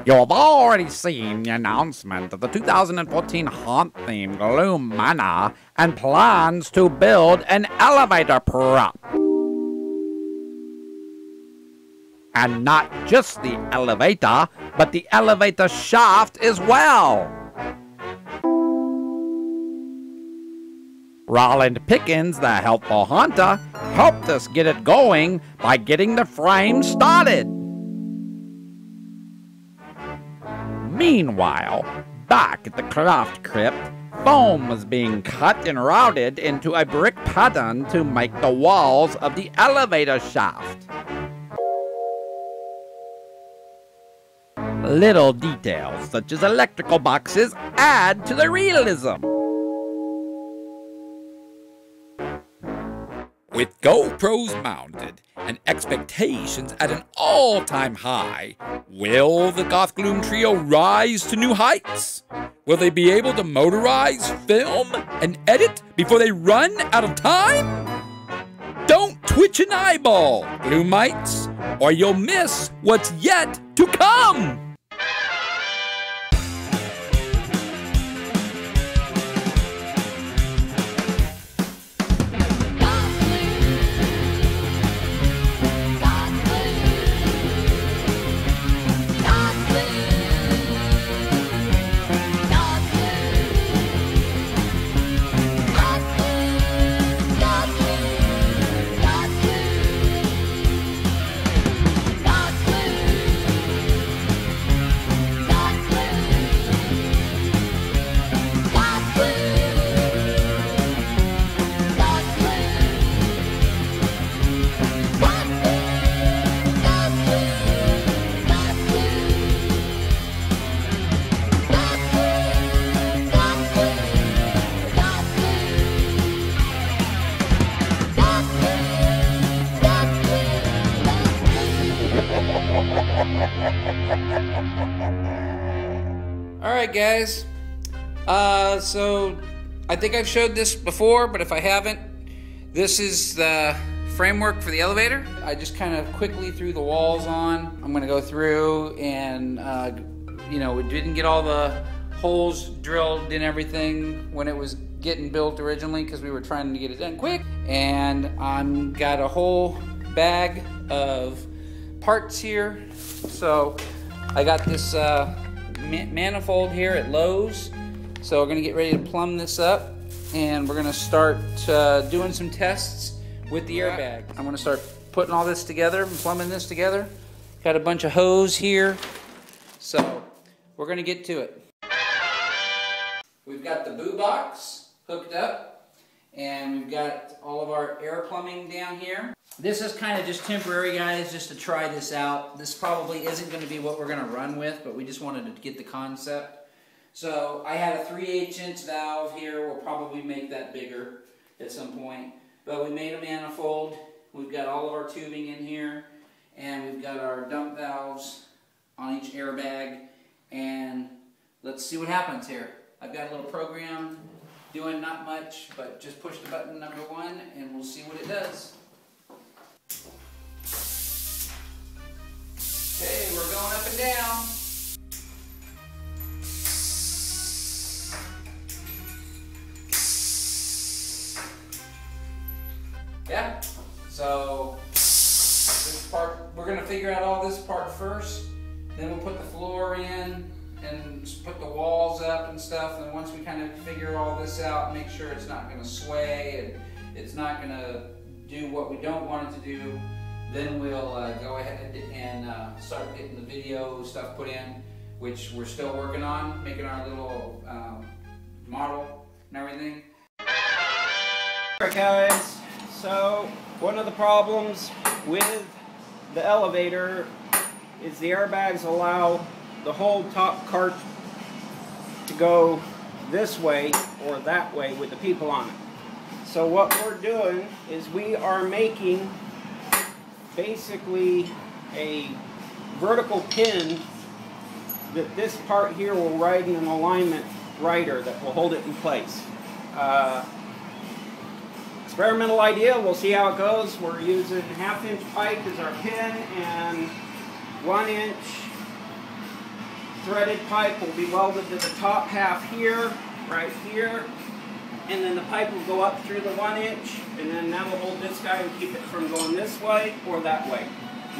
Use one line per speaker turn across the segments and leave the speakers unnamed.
You've already seen the announcement of the 2014 haunt-themed Gloom Manor and plans to build an elevator prop. And not just the elevator, but the elevator shaft as well. Roland Pickens, the helpful hunter, helped us get it going by getting the frame started. Meanwhile, back at the craft crypt, foam was being cut and routed into a brick pattern to make the walls of the elevator shaft. Little details such as electrical boxes add to the realism. With GoPros mounted and expectations at an all-time high, will the Gothgloom trio rise to new heights? Will they be able to motorize, film, and edit before they run out of time? Don't twitch an eyeball, Gloomites, or you'll miss what's yet to come!
Alright guys, so I think I've showed this before, but if I haven't, this is the framework for the elevator. I just kind of quickly threw the walls on. I'm going to go through and, we didn't get all the holes drilled and everything when it was getting built originally because we were trying to get it done quick. And I'm got a whole bag of parts here. So I got this manifold here at Lowe's, so we're gonna get ready to plumb this up and we're gonna start doing some tests with the airbag. I'm gonna start putting all this together and plumbing this together. Got a bunch of hose here, so we're gonna get to it. We've got the BOUT box hooked up and we've got all of our air plumbing down here. This is kind of just temporary, guys, just to try this out. This probably isn't going to be what we're going to run with, but we just wanted to get the concept. So I had a 3/8" valve here. We'll probably make that bigger at some point. But we made a manifold. We've got all of our tubing in here. And we've got our dump valves on each airbag. And let's see what happens here. I've got a little program doing not much, but just push the button number 1 and we'll see what it does. Okay, we're going up and down. Yeah, so this part, we're going to figure out all this part first, then we'll put the floor in and put the walls up and stuff, and once we kind of figure all this out, make sure it's not going to sway and it's not going to do what we don't want it to do, then we'll go ahead and start getting the video stuff put in, which we're still working on, making our little model and everything.
Alright guys, so one of the problems with the elevator is the airbags allow the whole top cart to go this way or that way with the people on it. So what we're doing is we are making basically a vertical pin that this part here will ride in an alignment rider that will hold it in place. Experimental idea, we'll see how it goes. We're using 1/2" pipe as our pin and 1" threaded pipe will be welded to the top half here, right here, and then the pipe will go up through the 1 inch, and then that will hold this guy and keep it from going this way or that way.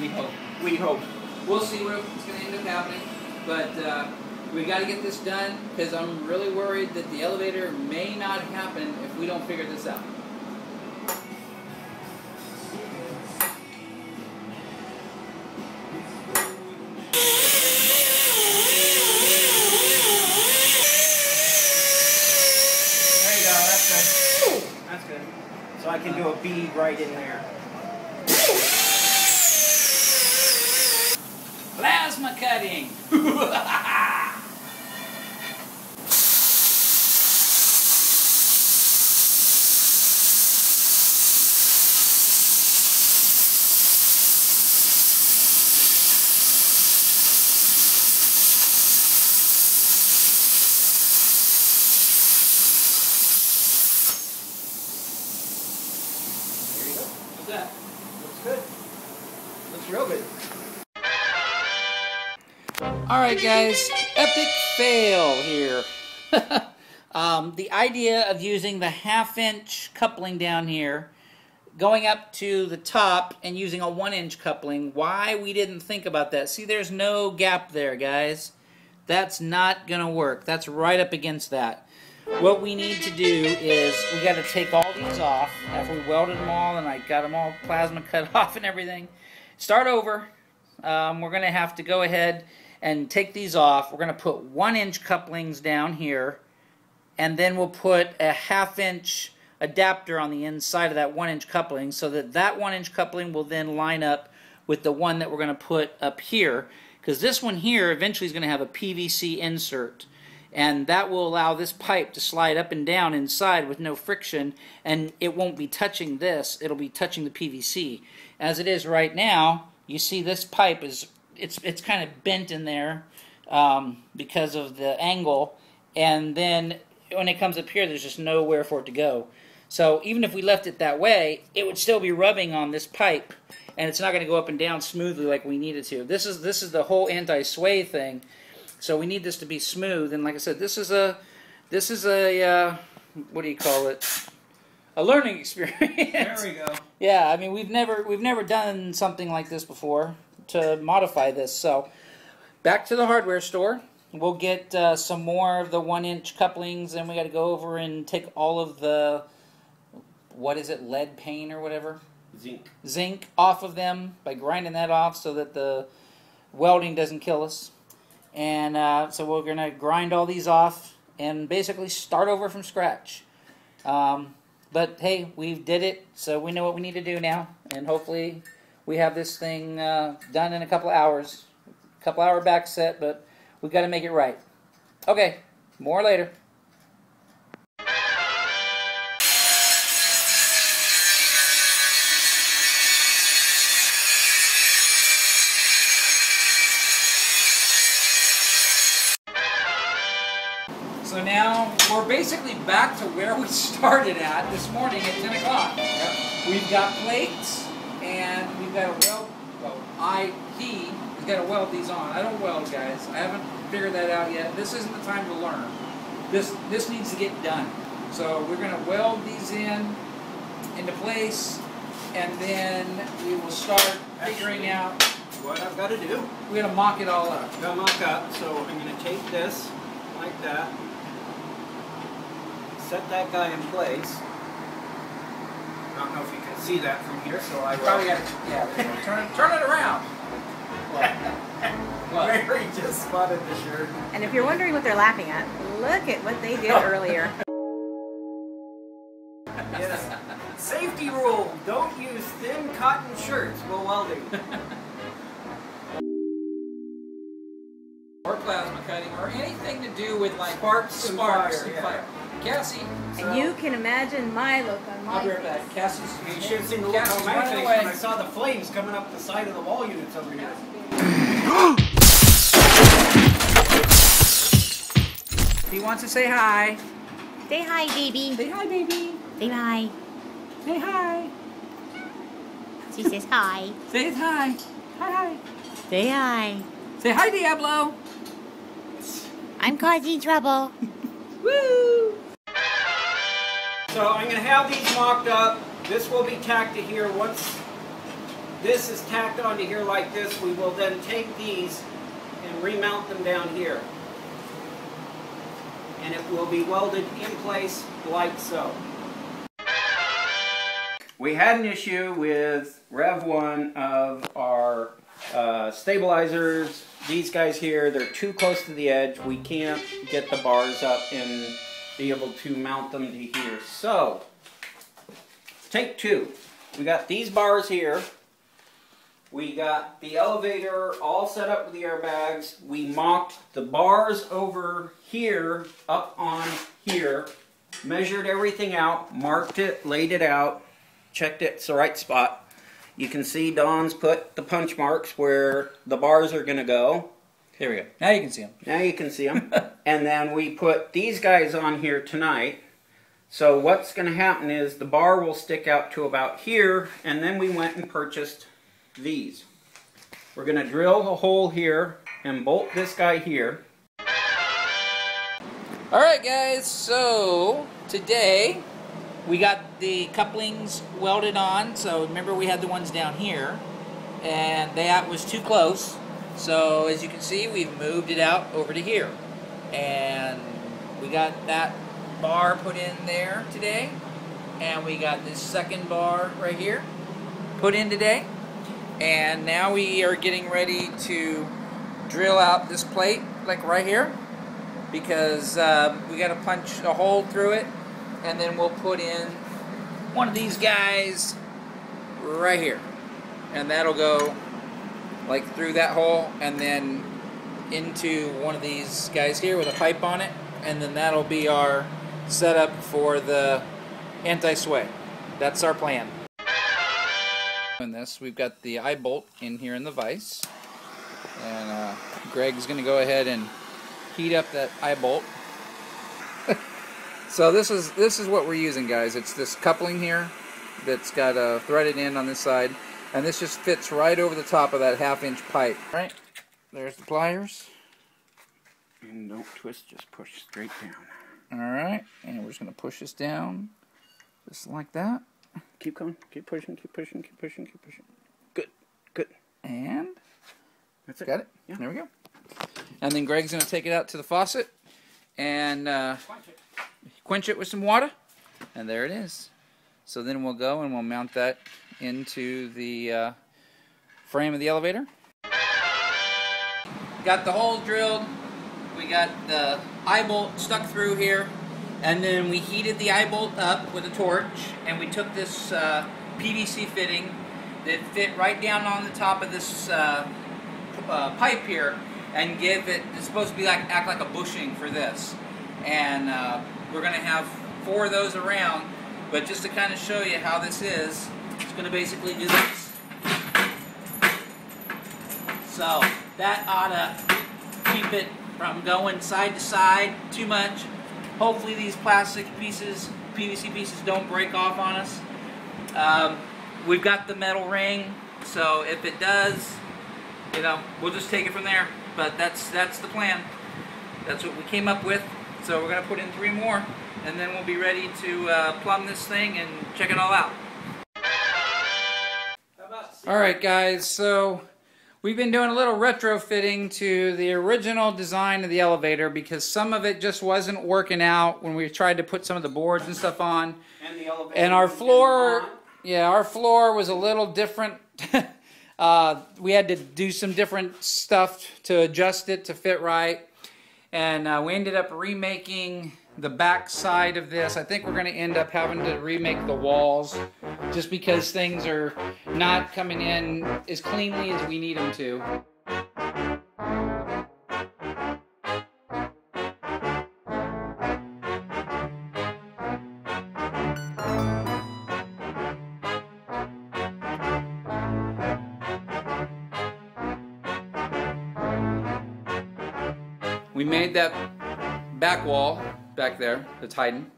We hope.
We hope.
We'll see what's going to end up happening, but we got to get this done because I'm really worried that the elevator may not happen if we don't figure this out.
That's good. So I can do a bead right in there.
Plasma cutting! That
Looks good. Looks real good.
Alright guys, epic fail here. The idea of using the 1/2 inch coupling down here, going up to the top and using a 1 inch coupling, why we didn't think about that. See, there's no gap there, guys. That's not going to work. That's right up against that. What we need to do is we got to take all these off after we welded them all and I got them all plasma cut off and everything. Start over. We're going to have to go ahead and take these off. We're going to put 1 inch couplings down here, and then we'll put a 1/2 inch adapter on the inside of that 1 inch coupling so that that 1 inch coupling will then line up with the one that we're going to put up here, because this one here eventually is going to have a PVC insert. And that will allow this pipe to slide up and down inside with no friction, and it won't be touching this, it'll be touching the PVC. As it is right now, you see this pipe is, it's kind of bent in there because of the angle, and then when it comes up here, there's just nowhere for it to go. So even if we left it that way, it would still be rubbing on this pipe, and it's not going to go up and down smoothly like we need it to. This is the whole anti-sway thing. So we need this to be smooth, and like I said, this is a what do you call it? A learning experience.
There we go.
Yeah, I mean we've never done something like this before to modify this. So back to the hardware store. We'll get some more of the 1 inch couplings, and we got to go over and take all of the, what is it, lead paint or whatever? Zinc off of them by grinding that off so that the welding doesn't kill us. And so we're going to grind all these off and basically start over from scratch. But hey, we did it, so we know what we need to do now. And hopefully we have this thing done in a couple of hours. A couple hour back set, but we've got to make it right. Okay, more later. So now we're basically back to where we started at this morning at 10 o'clock. Yep. We've got plates, and we've got to weld. Well, he's got to weld these on. I don't weld, guys. I haven't figured that out yet. This isn't the time to learn. This needs to get done. So we're going to weld these into place, and then we will start figuring out
what I've got to do.
We're going to mock it all up.
Got to mock up. So I'm going to take this like that. Set that guy in place. I don't know if you can see that from here, so I
probably got to, yeah, turn it around.
What? Mary just spotted the shirt.
And if you're wondering what they're laughing at, look at what they did earlier.
Yes. Safety rule: don't use thin cotton shirts while welding.
Or plasma cutting, or anything to do with like
sparks and fire.
Cassie.
And you can imagine my look on my
I'll be right
face.
back. Cassie's.
You should have seen the look on my face when I saw the flames coming up the side of the wall units over here.
He wants to say hi.
Say hi, baby.
Say hi, baby.
Say hi.
Say hi.
She says hi.
Say hi. Hi, hi.
Say hi.
Say hi, Diablo.
I'm causing trouble.
Woo!
So I'm going to have these mocked up. This will be tacked to here. Once this is tacked onto here like this, we will then take these and remount them down here. And it will be welded in place like so. We had an issue with Rev 1 of our stabilizers. These guys here, they're too close to the edge. We can't get the bars up and be able to mount them to here. So, take two. We got these bars here. We got the elevator all set up with the airbags. We mocked the bars over here, up on here, measured everything out, marked it, laid it out, checked it's the right spot. You can see Don's put the punch marks where the bars are going to go.
Here we go. Now you can see them.
Now you can see them. And then we put these guys on here tonight. So what's going to happen is the bar will stick out to about here, and then we went and purchased these. We're going to drill a hole here and bolt this guy here.
Alright guys, so today we got the couplings welded on. So remember we had the ones down here and that was too close. So as you can see, we've moved it out over to here. And we got that bar put in there today. And we got this second bar right here put in today. And now we are getting ready to drill out this plate, like right here. Because we got to punch a hole through it. And then we'll put in one of these guys right here. And that'll go like through that hole and then into one of these guys here with a pipe on it. And then that'll be our setup for the anti-sway. That's our plan. In this, we've got the eye bolt in here in the vise. And Greg's going to go ahead and heat up that eye bolt. So this is what we're using, guys. It's this coupling here that's got a threaded end on this side, and this just fits right over the top of that 1/2-inch pipe. All right, there's the pliers.
And don't twist, just push straight down.
All right, and we're just going to push this down, just like that.
Keep going, keep pushing, keep pushing, keep pushing, keep pushing. Good, good.
And
that's it.
Got it?
Yeah.
There we go. And then Greg's going to take it out to the faucet and quench it with some water, and there it is. So then we'll go and we'll mount that into the frame of the elevator. Got the hole drilled, we got the eye bolt stuck through here, and then we heated the eye bolt up with a torch, and we took this PVC fitting that fit right down on the top of this pipe here, and give it, it's supposed to be like, act like a bushing for this. And we're going to have 4 of those around, but just to kind of show you how this is, it's going to basically do this. So that ought to keep it from going side to side too much. Hopefully these plastic pieces, PVC pieces, don't break off on us. We've got the metal ring, so if it does, you know, we'll just take it from there. But that's the plan. That's what we came up with. So we're going to put in 3 more, and then we'll be ready to plumb this thing and check it all out. Alright guys, so we've been doing a little retrofitting to the original design of the elevator because some of it just wasn't working out when we tried to put some of the boards and stuff on.
And the elevator.
And our floor, yeah, our floor was a little different. We had to do some different stuff to adjust it to fit right. And we ended up remaking the back side of this. I think we're going to end up having to remake the walls just because things are not coming in as cleanly as we need them to. We made that back wall back there that's hiding.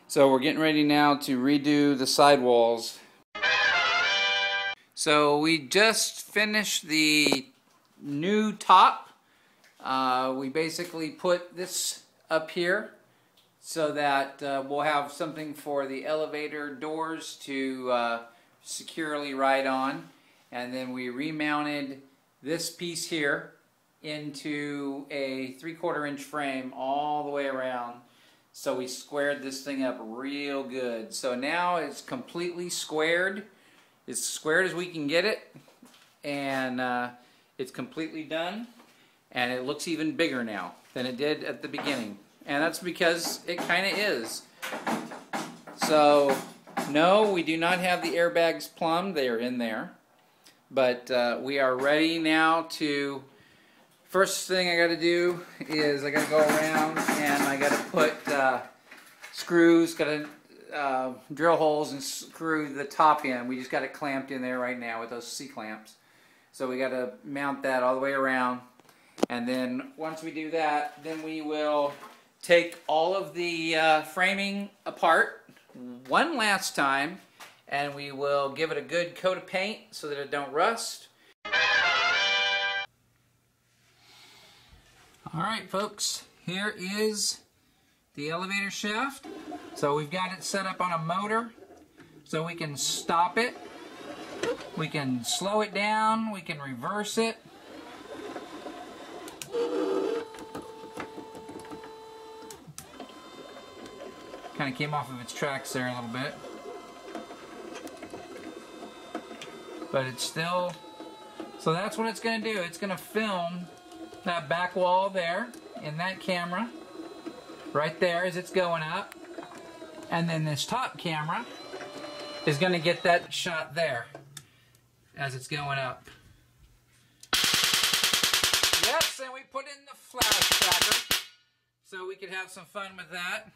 So we're getting ready now to redo the side walls. So we just finished the new top We basically put this up here so that we'll have something for the elevator doors to securely ride on. And then we remounted this piece here into a 3/4 inch frame all the way around. So we squared this thing up real good. So now it's completely squared. It's squared as we can get it. And it's completely done. And it looks even bigger now than it did at the beginning. And that's because it kind of is. So, no, we do not have the airbags plumbed. They are in there. But we are ready now to... First thing I got to do is I got to go around and I got to put screws, got to drill holes and screw the top in. We just got it clamped in there right now with those C-clamps. So we got to mount that all the way around. And then once we do that, then we will take all of the framing apart one last time, and we will give it a good coat of paint so that it don't rust. Alright folks, here is the elevator shaft. So we've got it set up on a motor so we can stop it, we can slow it down, we can reverse it. Kind of came off of its tracks there a little bit. But it's still... So that's what it's going to do. It's going to film that back wall there in that camera. Right there as it's going up. And then this top camera is going to get that shot there as it's going up. Yes, and we put in the flash tracker so we could have some fun with that.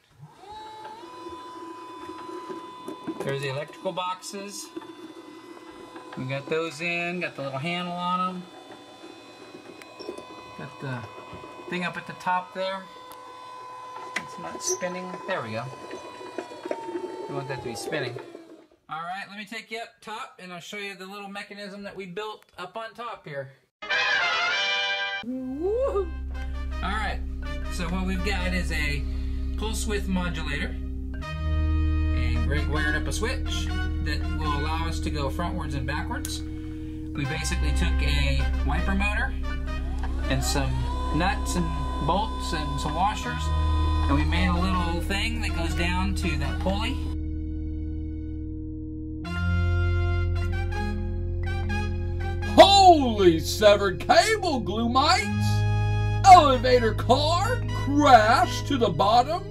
There's the electrical boxes. We got those in, got the little handle on them. Got the thing up at the top there. It's not spinning. There we go. We want that to be spinning. Alright, let me take you up top and I'll show you the little mechanism that we built up on top here. Woohoo! Alright, so what we've got is a pulse width modulator. And Greg wired up a switch that will allow us to go frontwards and backwards. We basically took a wiper motor and some nuts and bolts and some washers, and we made a little thing that goes down to that pulley.
Holy severed cable, GLOOMITES! Elevator car crashed to the bottom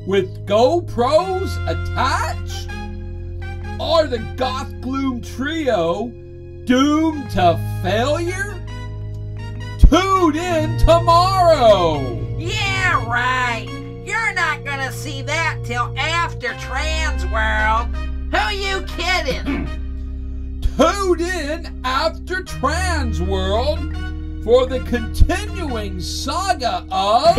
with GoPros attached? Are the Gothgloom trio doomed to failure? Tune in tomorrow!
Yeah, right. You're not gonna see that till after Transworld. Who you kidding?
Tune in after Transworld for the continuing saga of...